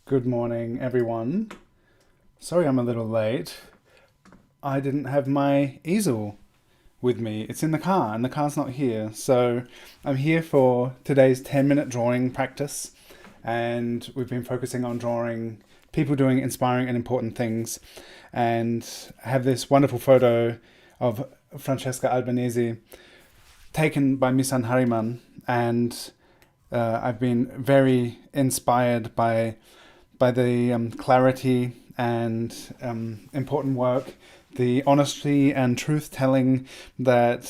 Good morning, everyone. Sorry I'm a little late. I didn't have my easel with me. It's in the car, and the car's not here. So I'm here for today's 10-minute drawing practice, and we've been focusing on drawing people doing inspiring and important things, and have this wonderful photo of Francesca Albanese taken by Misan Hariman, and I've been very inspired by the clarity and important work, the honesty and truth telling that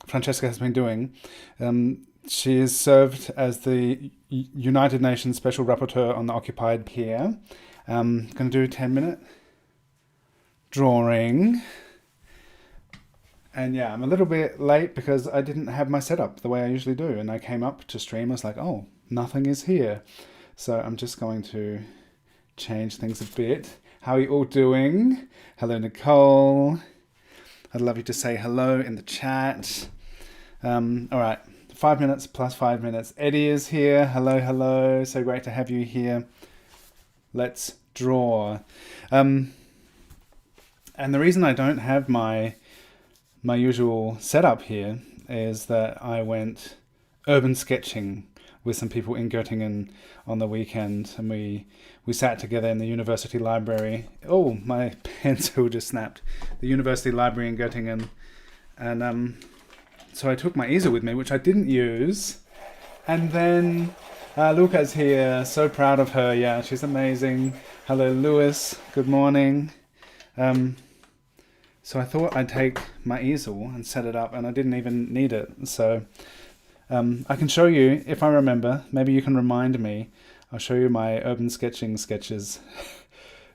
Francesca has been doing. She is served as the United Nations Special Rapporteur on the occupied here. Going to do a 10-minute drawing. And yeah, I'm a little bit late because I didn't have my setup the way I usually do. And I came up to stream, I was like, oh, nothing is here. So I'm just going to change things a bit. How are you all doing? Hello, Nicole. I'd love you to say hello in the chat. All right, 5 minutes plus 5 minutes. Eddie is here. Hello, hello. So great to have you here. Let's draw. And the reason I don't have my usual setup here is that I went urban sketching with some people in Göttingen on the weekend, and we sat together in the university library. Oh, my pencil just snapped. The university library in Göttingen, and so I took my easel with me, which I didn't use, and then Luca's here. So proud of her. Yeah, she's amazing. Hello, Lewis. Good morning. So I thought I'd take my easel and set it up, and I didn't even need it. So I can show you, if I remember, maybe you can remind me. I'll show you my urban sketching sketches.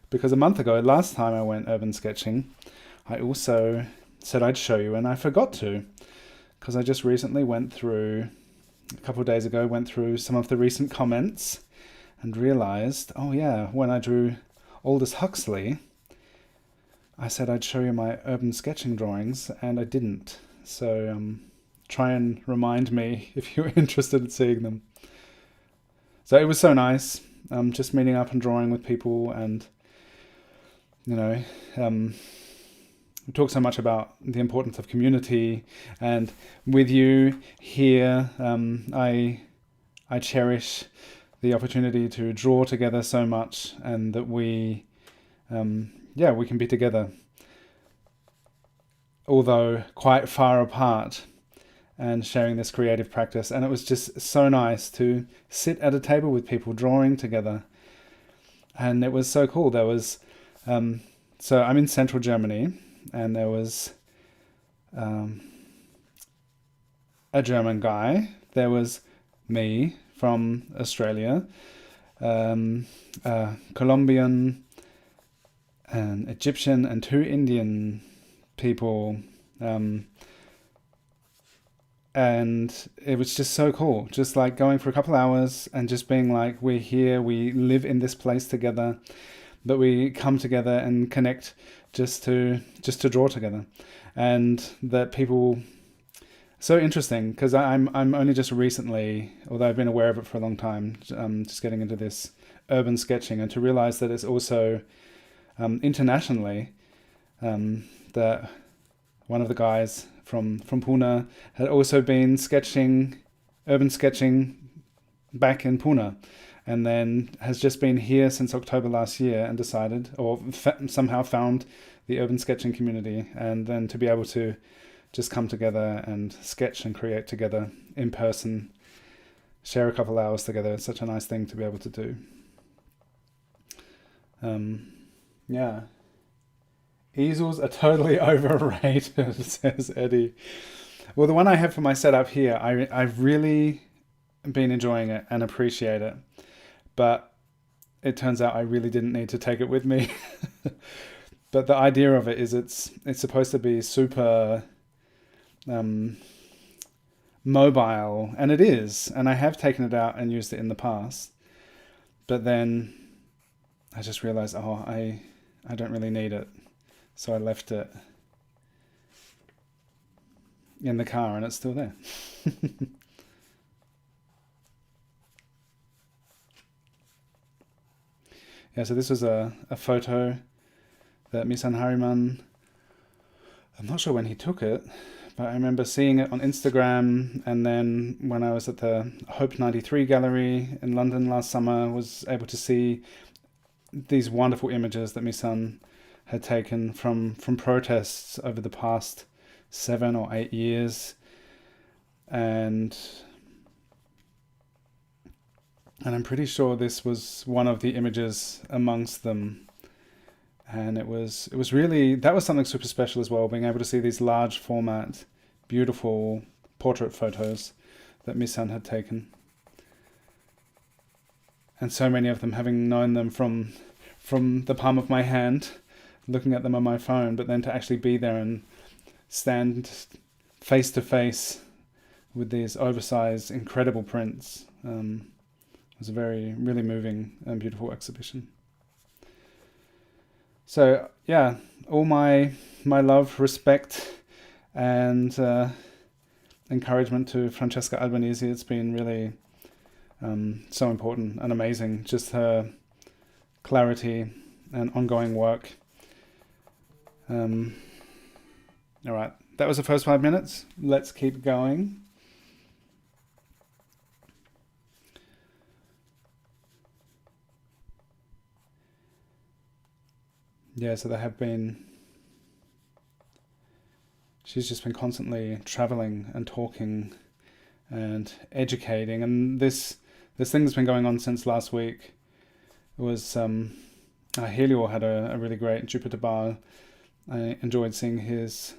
Because a month ago, last time I went urban sketching, I also said I'd show you, and I forgot to. Because I just recently a couple of days ago, went through some of the recent comments and realized, oh yeah, when I drew Aldous Huxley, I said I'd show you my urban sketching drawings, and I didn't. So try and remind me if you're interested in seeing them. So it was so nice, just meeting up and drawing with people, and we talk so much about the importance of community, and with you here, I cherish the opportunity to draw together so much, and that we can be together, although quite far apart, and sharing this creative practice. And it was just so nice to sit at a table with people drawing together. And it was so cool. There was, so I'm in central Germany, and there was a German guy. There was me from Australia, Colombian, an Egyptian, and 2 Indian people. And it was just so cool, just like going for a couple hours and just being like, we're here, we live in this place together, but we come together and connect just to draw together. And that people, so interesting, because I'm only just recently, although I've been aware of it for a long time, just getting into this urban sketching, and to realize that it's also internationally, that one of the guys from Pune had also been urban sketching back in Pune, and then has just been here since October last year, and decided, or somehow found, the urban sketching community, and then to be able to just come together and sketch and create together in person, share a couple hours together. It's such a nice thing to be able to do. Yeah. Easels are totally overrated, says Eddie. Well, the one I have for my setup here, I've really been enjoying it and appreciate it. But it turns out I really didn't need to take it with me. But the idea of it is it's supposed to be super mobile, and it is. And I have taken it out and used it in the past. But then I just realized, I don't really need it. So I left it in the car, and it's still there. Yeah, so this was a photo that Misan Hariman, I'm not sure when he took it, but I remember seeing it on Instagram, and then when I was at the Hope 93 gallery in London last summer, was able to see these wonderful images that Misan had taken from protests over the past 7 or 8 years. And I'm pretty sure this was one of the images amongst them. And it was really, that was something super special as well, being able to see these large format, beautiful portrait photos that Misan had taken. And so many of them, having known them from the palm of my hand, looking at them on my phone, but then to actually be there and stand face to face with these oversized, incredible prints, was a really moving and beautiful exhibition. So yeah, all my love, respect, and encouragement to Francesca Albanese. It's been really so important and amazing, just her clarity and ongoing work. All right, that was the first 5 minutes. Let's keep going. Yeah, so she's just been constantly traveling and talking and educating, and this thing that's been going on since last week was Helio had a really great Jupiter bar. I enjoyed seeing his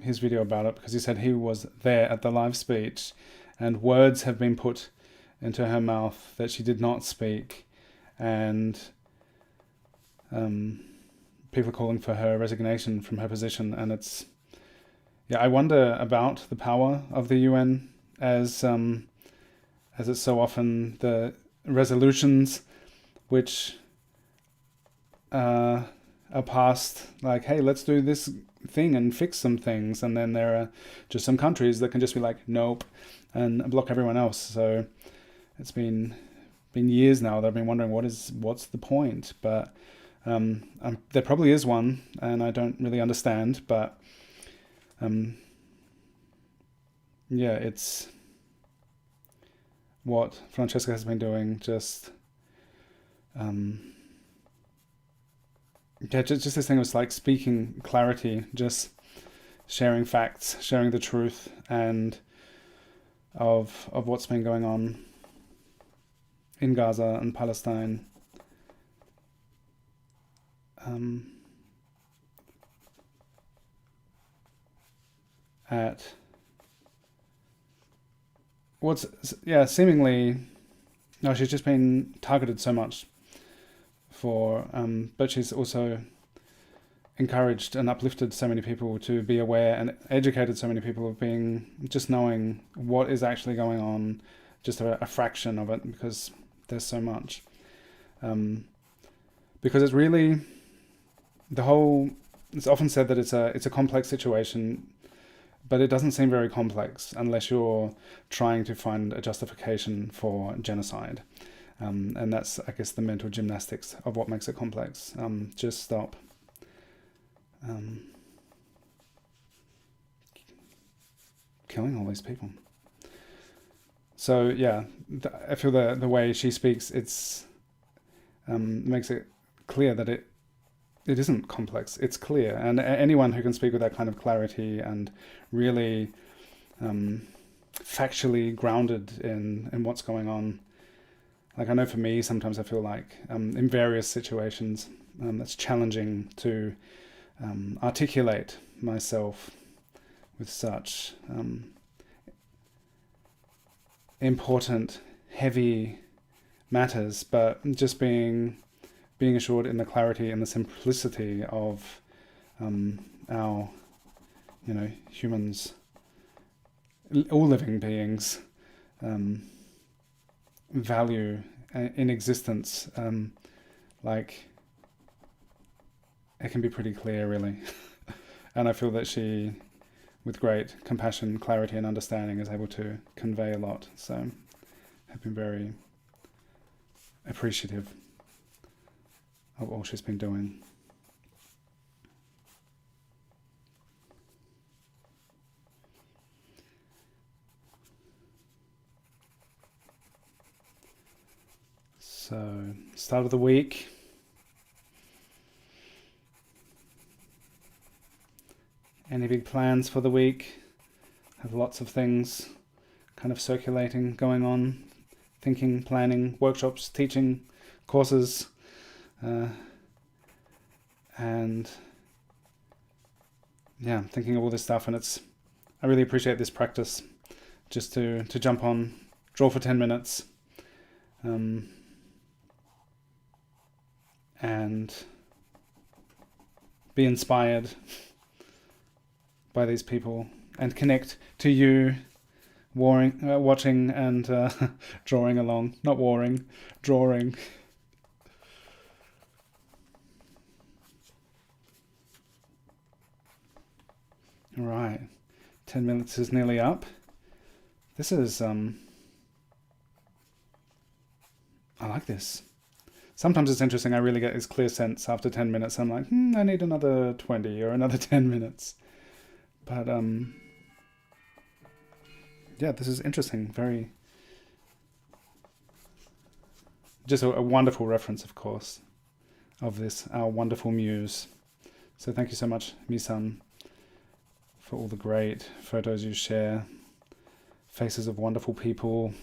video about it, because he said he was there at the live speech and words have been put into her mouth that she did not speak, and people are calling for her resignation from her position. And it's, yeah, I wonder about the power of the UN as it's so often the resolutions which are passed like, hey, let's do this thing and fix some things, and then there are just some countries that can just be like, nope, and block everyone else. So it's been years now that I've been wondering what's the point, but there probably is one, and I don't really understand, but yeah, it's what Francesca has been doing, just just this thing was like speaking clarity, just sharing facts, sharing the truth, and of what's been going on in Gaza and Palestine. At what's seemingly, no, she's just been targeted so much for, but she's also encouraged and uplifted so many people to be aware, and educated so many people of being, just knowing what is actually going on, just a fraction of it, because there's so much. Because it's really, it's often said that it's a complex situation, but it doesn't seem very complex unless you're trying to find a justification for genocide. And that's, I guess, the mental gymnastics of what makes it complex. Just stop. Killing all these people. So yeah, I feel the way she speaks, it's makes it clear that it isn't complex. It's clear, and anyone who can speak with that kind of clarity and really factually grounded in what's going on. Like, I know for me, sometimes I feel like in various situations, it's challenging to articulate myself with such important, heavy matters, but just being assured in the clarity and the simplicity of our, humans, all living beings, value in existence. Like, it can be pretty clear, really. And I feel that she, with great compassion, clarity, and understanding, is able to convey a lot. So I've been very appreciative of all she's been doing. So, start of the week. Any big plans for the week? Have lots of things kind of circulating, going on, thinking, planning, workshops, teaching, courses, and yeah, thinking of all this stuff. And I really appreciate this practice, just to jump on, draw for 10 minutes, and be inspired by these people and connect to you watching and drawing along. Not warring, drawing. All right, 10 minutes is nearly up. This is, I like this. Sometimes it's interesting, I really get this clear sense after 10 minutes. I'm like, I need another 20 or another 10 minutes. But, yeah, this is interesting. Very, just a wonderful reference, of course, of this, our wonderful muse. So thank you so much, Misan, for all the great photos you share, faces of wonderful people.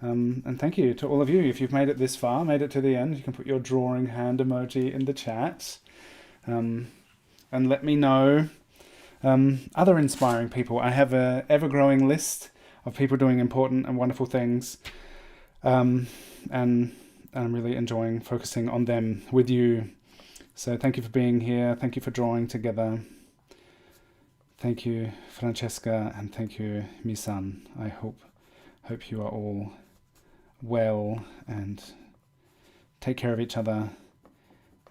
And thank you to all of you. If you've made it this far, made it to the end, you can put your drawing hand emoji in the chat. And let me know other inspiring people. I have an ever-growing list of people doing important and wonderful things. And I'm really enjoying focusing on them with you. So thank you for being here. Thank you for drawing together. Thank you, Francesca, and thank you, Misan. I hope you are all well and take care of each other.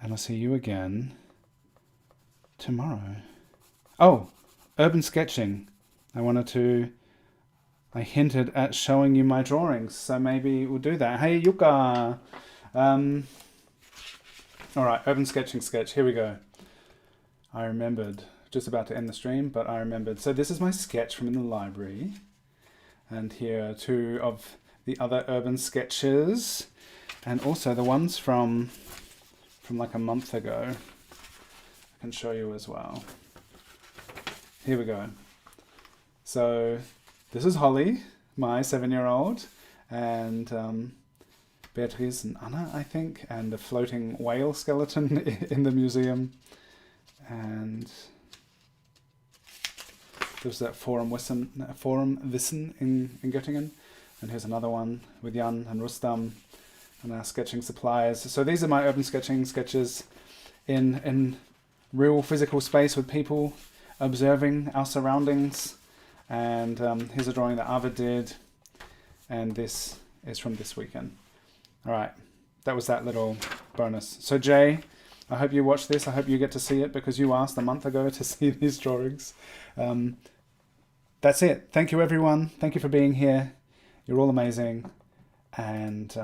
And I'll see you again tomorrow. Oh, urban sketching. I hinted at showing you my drawings, so maybe we'll do that. Hey, Yuka! All right, urban sketching sketch. Here we go. I remembered, just about to end the stream, but I remembered. So this is my sketch from in the library. And here are two of the other urban sketches. And also the ones from like a month ago. I can show you as well. Here we go. So this is Holly, my 7-year-old, and Beatrice and Anna, I think, and a floating whale skeleton in the museum. And there's that Forum Wissen in Göttingen. And here's another one with Jan and Rustam and our sketching suppliers. So these are my urban sketching sketches in real physical space with people observing our surroundings. And here's a drawing that Ava did. And this is from this weekend. All right, that was that little bonus. So Jay, I hope you watch this. I hope you get to see it because you asked a month ago to see these drawings. That's it. Thank you, everyone. Thank you for being here. You're all amazing. And